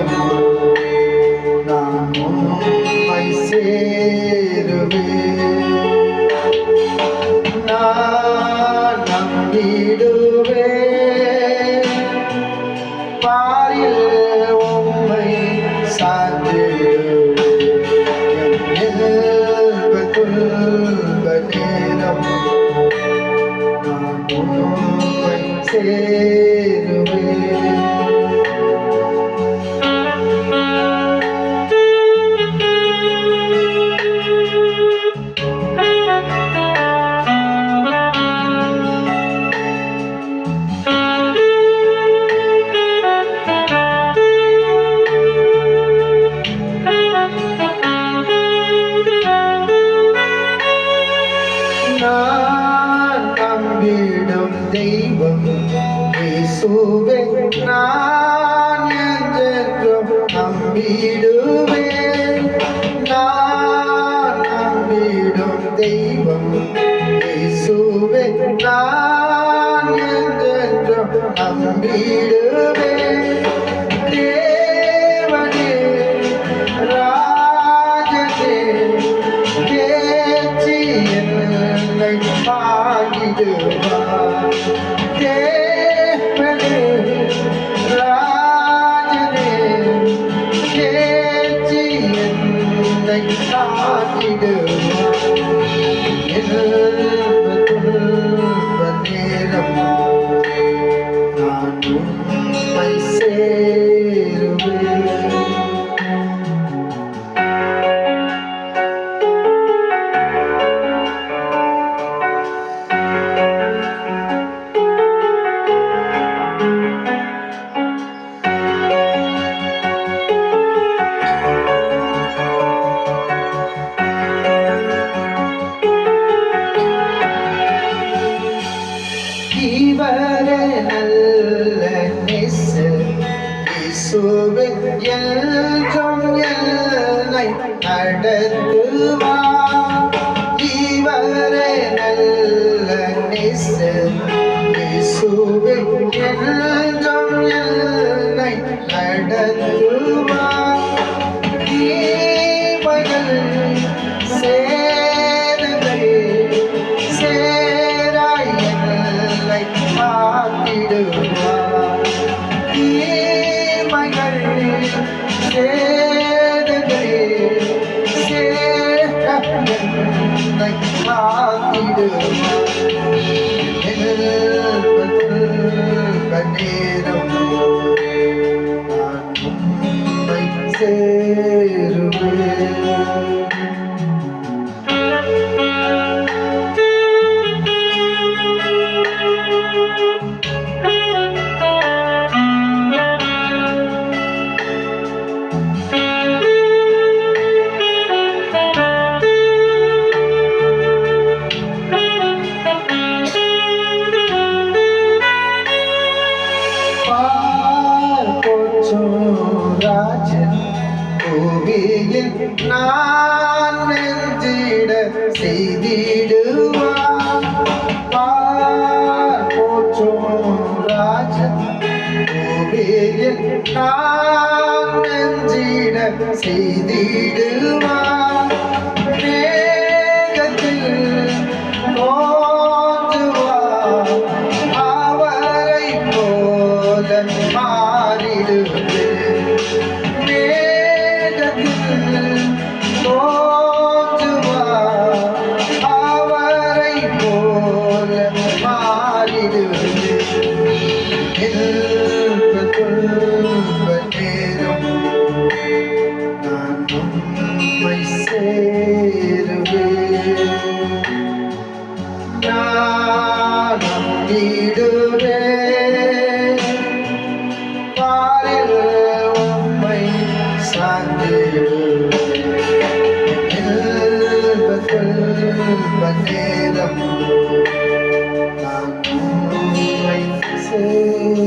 நேரம் நான் உம்மை சேருவேன். நான் நம்பிடுவேன், பாரில் உம்மை சார்ந்திடுவேன். என் துன்ப நேரம் நான் உம்மை சேருவேன். நான் நம்பிடும் தெய்வம் இயேசுவே, நான் என்றென்றும் நம்பிடுவேன். நான் நம்பிடும் தெய்வம் இயேசுவே, நான் என்றென்றும் நம்பிடுவேன். தேவனே ராஜனே தேற்றி என்னை பாடிடுவார். தேவனே ராஜனே தேற்றி என்னை பாடிடுவார். துன்ப நேரம் நான் உம்மை சேருவேன். இவரே நல்ல நேசர் இயேசுவே, என்றும் என்னை நடத்துவார். இவரே நல்ல நேசர் இயேசுவே, என்றும் என்னை நடத்துவார். தீமைகள் சேதங்கள் சேராய் என்னை காத்திடுவார். தீமைகள் சேதங்கள் சேராய் என்னை காத்திடுவார். நேரம் நான் உம்மை சேருவேன். ராஜன் பூமியில் நான் நெஞ்சிட செய்திடுவார். போற்றும் ராஜன் பூமியில் நான் நெஞ்சிட செய்திடுவார். மேகத்தில் தோன்றுவார், அவரை போல மாறிடுவேன். மேகத்தில் தோன்றுவார், அவரை போல மாறிடுவேன். துன்ப நேரம் நான் உம்மை சேருவேன். நான் நம்பிடுவேன், பாரில் உம்மை சார்ந்திடுவேன். துன்ப நேரம் நான் உம்மை சேருவேன்.